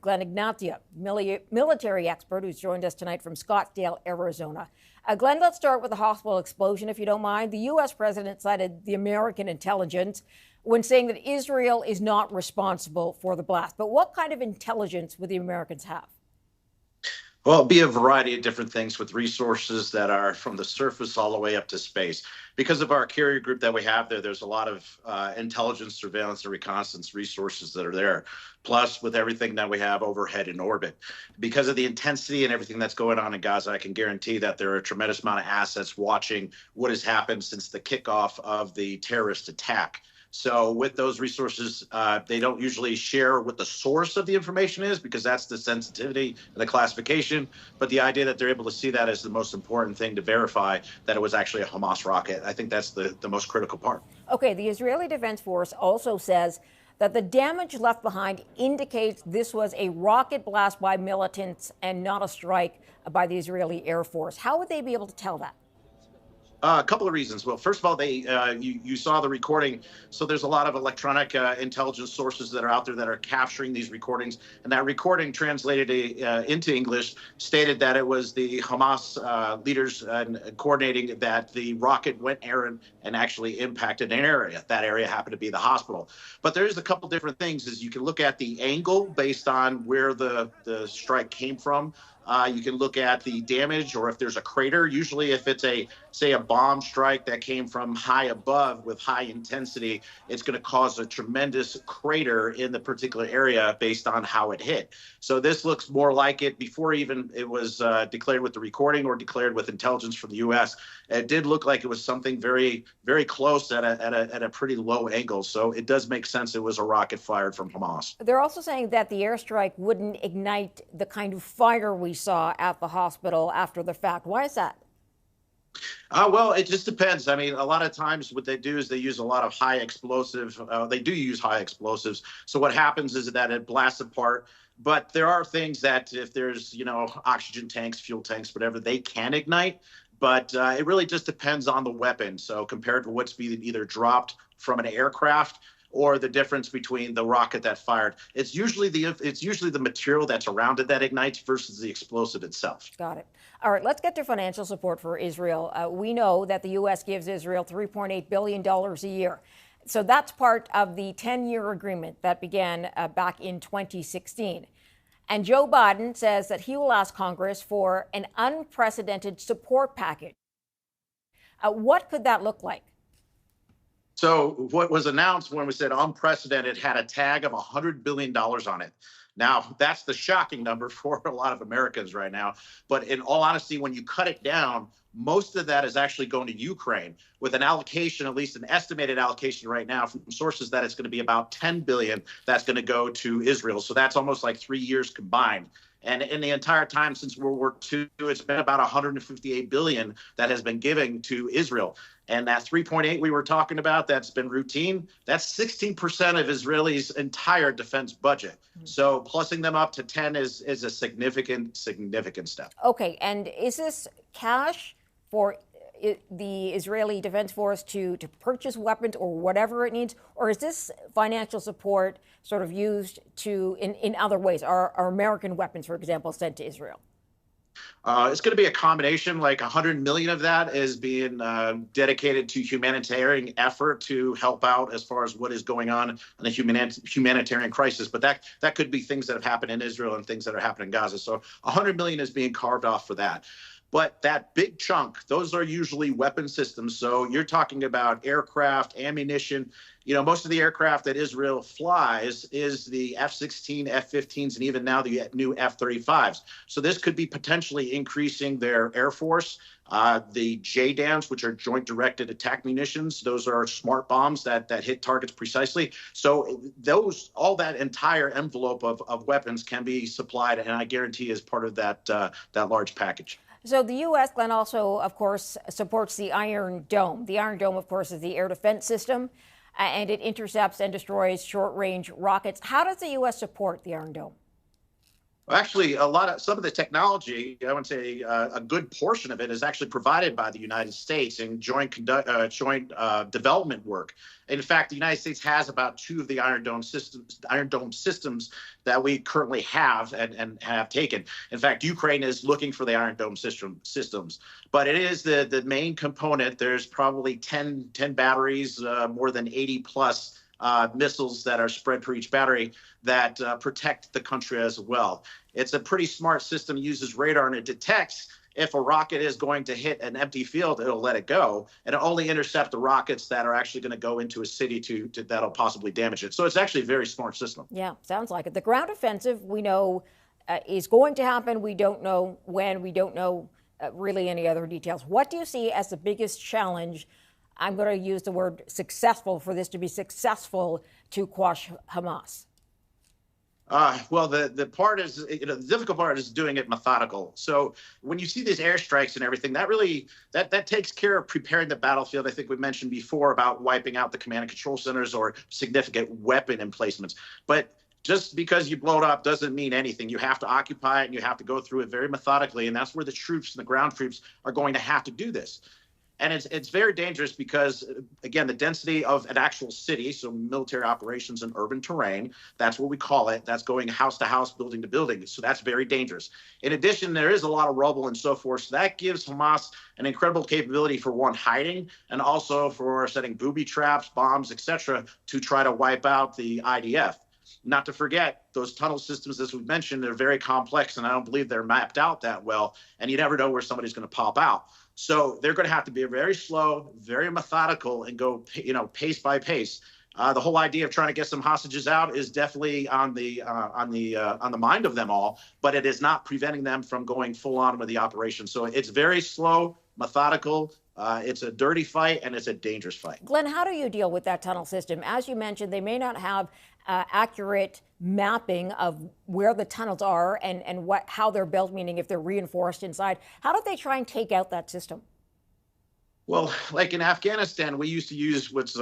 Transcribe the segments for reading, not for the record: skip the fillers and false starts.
Glenn Ignatia, military expert who's joined us tonight from Scottsdale, Arizona. Glenn, let's start with the hospital explosion, if you don't mind. The U.S. president cited the American intelligence when saying that Israel is not responsible for the blast. But what kind of intelligence would the Americans have? Well, it'll be a variety of different things with resources that are from the surface all the way up to space. Because of our carrier group that we have there, there's a lot of intelligence, surveillance, and reconnaissance resources that are there. Plus, with everything that we have overhead in orbit. Because of the intensity and everything that's going on in Gaza, I can guarantee that there are a tremendous amount of assets watching what has happened since the kickoff of the terrorist attack. So with those resources, they don't usually share what the source of the information is because that's the sensitivity and the classification. But the idea that they're able to see that as the most important thing to verify that it was actually a Hamas rocket, I think that's the most critical part. Okay, the Israeli Defense Force also says that the damage left behind indicates this was a rocket blast by militants and not a strike by the Israeli Air Force. How would they be able to tell that? A couple of reasons. Well, first of all, you saw the recording. So there's a lot of electronic intelligence sources that are out there that are capturing these recordings. And that recording translated into English stated that it was the Hamas leaders coordinating that the rocket went errant and actually impacted an area. That area happened to be the hospital. But there's a couple different things. Is you can look at the angle based on where the strike came from. You can look at the damage or if there's a crater. Usually if it's say a bomb strike that came from high above with high intensity, it's going to cause a tremendous crater in the particular area based on how it hit. So this looks more like it before even it was declared with the recording or declared with intelligence from the U.S. It did look like it was something very, very close at a pretty low angle. So it does make sense it was a rocket fired from Hamas. They're also saying that the airstrike wouldn't ignite the kind of fire we saw at the hospital after the fact. Why is that? Well, it just depends. I mean, a lot of times what they do is they use a lot of high explosive. They do use high explosives. So what happens is that it blasts apart. But there are things that if there's, oxygen tanks, fuel tanks, whatever, they can ignite. But it really just depends on the weapon. So compared to what's being either dropped from an aircraft or the difference between the rocket that fired. It's usually the material that's around it that ignites versus the explosive itself. Got it. All right, let's get to financial support for Israel. We know that the U.S. gives Israel $3.8 billion a year. So that's part of the 10-year agreement that began back in 2016. And Joe Biden says that he will ask Congress for an unprecedented support package. What could that look like? So what was announced when we said unprecedented had a tag of $100 billion on it. Now, that's the shocking number for a lot of Americans right now. But in all honesty, when you cut it down, most of that is actually going to Ukraine with an allocation, at least an estimated allocation right now from sources that it's going to be about $10 billion that's going to go to Israel. So that's almost like 3 years combined. And in the entire time since World War II, it's been about $158 billion that has been given to Israel. And that 3.8 we were talking about, that's been routine. That's 16% of Israel's entire defense budget. So plussing them up to 10 is a significant step. Okay, and is this cash for the Israeli Defense Force to purchase weapons or whatever it needs? Or is this financial support sort of used in other ways? Are American weapons, for example, sent to Israel? It's going to be a combination. Like 100 million of that is being dedicated to humanitarian effort to help out as far as what is going on in the humanitarian crisis. But that could be things that have happened in Israel and things that are happening in Gaza. So 100 million is being carved off for that. But that big chunk, those are usually weapon systems. So you're talking about aircraft, ammunition. Most of the aircraft that Israel flies is the F-16, F-15s, and even now the new F-35s. So this could be potentially increasing their Air Force. The JDAMs, which are Joint Directed Attack Munitions, those are smart bombs that hit targets precisely. So all that entire envelope of weapons can be supplied, and I guarantee is part of that large package. So the U.S., Glenn, also, of course, supports the Iron Dome. The Iron Dome, of course, is the air defense system, and it intercepts and destroys short-range rockets. How does the U.S. support the Iron Dome? Actually, some of the technology, I would say a good portion of it is actually provided by the United States in joint development work. In fact, the United States has about two of the Iron Dome systems that we currently have and have taken. In fact, Ukraine is looking for the Iron Dome systems, but it is the main component. There's probably 10 batteries, more than 80 plus missiles that are spread per each battery that protect the country as well. It's a pretty smart system, uses radar, and it detects if a rocket is going to hit an empty field, it'll let it go, and it'll only intercept the rockets that are actually going to go into a city that'll possibly damage it. So it's actually a very smart system. Yeah, sounds like it. The ground offensive, we know, is going to happen. We don't know when. We don't know really any other details. What do you see as the biggest challenge? I'm going to use the word successful for this to be successful to quash Hamas. Well, the part is, the difficult part is doing it methodical. So when you see these airstrikes and everything, that takes care of preparing the battlefield. I think we mentioned before about wiping out the command and control centers or significant weapon emplacements. But just because you blow it up doesn't mean anything. You have to occupy it and you have to go through it very methodically. And that's where the troops and the ground troops are going to have to do this. And it's very dangerous because, again, the density of an actual city, so military operations in urban terrain, that's what we call it. That's going house to house, building to building. So that's very dangerous. In addition, there is a lot of rubble and so forth. So that gives Hamas an incredible capability for one, hiding, and also for setting booby traps, bombs, etc., to try to wipe out the IDF. Not to forget, those tunnel systems, as we mentioned, they're very complex, and I don't believe they're mapped out that well. And you never know where somebody's going to pop out. So they're going to have to be very slow, very methodical, and go, pace by pace. The whole idea of trying to get some hostages out is definitely on the mind of them all, but it is not preventing them from going full on with the operation. So it's very slow, methodical. It's a dirty fight, and it's a dangerous fight. Glenn, how do you deal with that tunnel system? As you mentioned, they may not have accurate mapping of where the tunnels are and how they're built, meaning if they're reinforced inside. How do they try and take out that system? Well, like in Afghanistan, we used to use what's,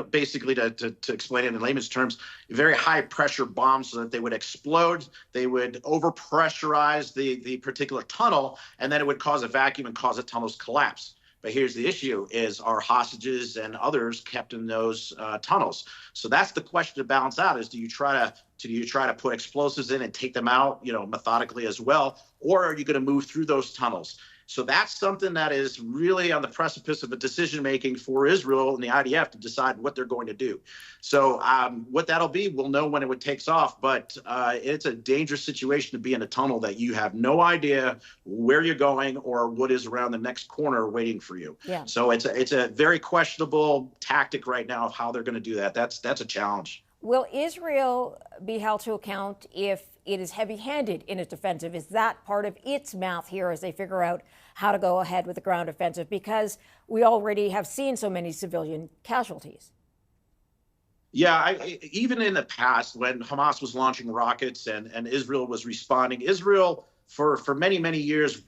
basically to explain it in layman's terms, very high pressure bombs so that they would explode. They would overpressurize the particular tunnel, and then it would cause a vacuum and cause the tunnels collapse. But here's the issue: is are hostages and others kept in those tunnels? So that's the question to balance out: is do you try to put explosives in and take them out, methodically as well, or are you going to move through those tunnels? So that's something that is really on the precipice of a decision making for Israel and the IDF to decide what they're going to do. So what that'll be, we'll know when it takes off. But it's a dangerous situation to be in a tunnel that you have no idea where you're going or what is around the next corner waiting for you. Yeah. So it's a very questionable tactic right now of how they're going to do that. That's a challenge. Will Israel be held to account if it is heavy-handed in its offensive? Is that part of its math here as they figure out how to go ahead with the ground offensive? Because we already have seen so many civilian casualties. Yeah, even in the past when Hamas was launching rockets and Israel was responding, Israel for many, many years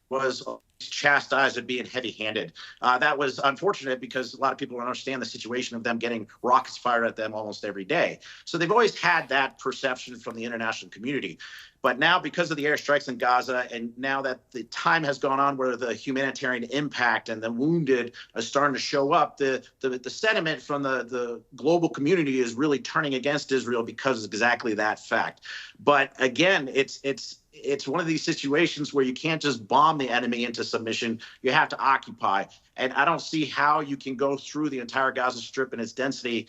was chastised of being heavy-handed. That was unfortunate because a lot of people don't understand the situation of them getting rockets fired at them almost every day. So they've always had that perception from the international community. But now, because of the airstrikes in Gaza, and now that the time has gone on where the humanitarian impact and the wounded are starting to show up, the sentiment from the global community is really turning against Israel because of exactly that fact. But again, it's one of these situations where you can't just bomb the enemy into submission. You have to occupy. And I don't see how you can go through the entire Gaza Strip and its density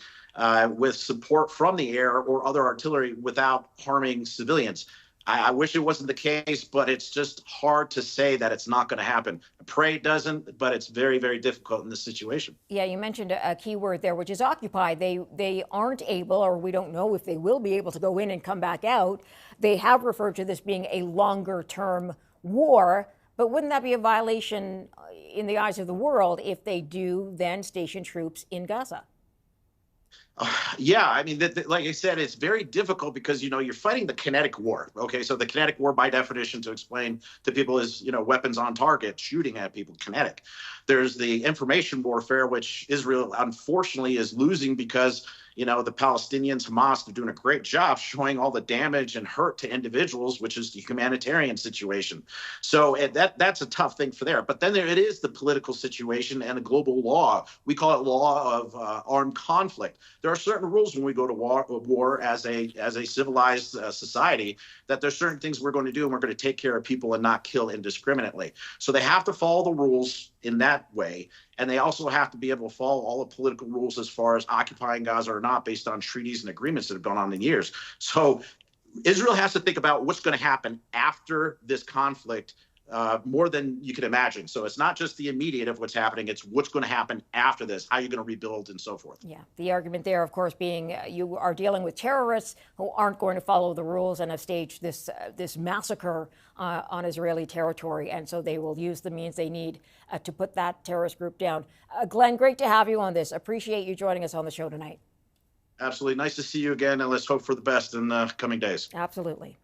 with support from the air or other artillery without harming civilians. I wish it wasn't the case, but it's just hard to say that it's not going to happen. I pray it doesn't, but it's very, very difficult in this situation. Yeah, you mentioned a key word there, which is occupy. They aren't able, or we don't know if they will be able to go in and come back out. They have referred to this being a longer-term war, but wouldn't that be a violation in the eyes of the world if they do then station troops in Gaza? Yeah, I mean, like I said, it's very difficult because, you're fighting the kinetic war. Okay, so the kinetic war, by definition, to explain to people is, weapons on target, shooting at people, kinetic. There's the information warfare, which Israel, unfortunately, is losing because The Palestinians, Hamas, they're doing a great job showing all the damage and hurt to individuals, which is the humanitarian situation. So that's a tough thing for there. But then it is the political situation and the global law. We call it law of armed conflict. There are certain rules when we go to war as a civilized society, that there's certain things we're going to do, and we're going to take care of people and not kill indiscriminately. So they have to follow the rules in that way. And they also have to be able to follow all the political rules as far as occupying Gaza or not, based on treaties and agreements that have gone on in years. So Israel has to think about what's going to happen after this conflict, more than you can imagine. So it's not just the immediate of what's happening, it's what's going to happen after this, how you're going to rebuild and so forth. Yeah, the argument there, of course, being you are dealing with terrorists who aren't going to follow the rules and have staged this massacre on Israeli territory. And so they will use the means they need to put that terrorist group down. Glenn, great to have you on this. Appreciate you joining us on the show tonight. Absolutely. Nice to see you again, and let's hope for the best in the coming days. Absolutely.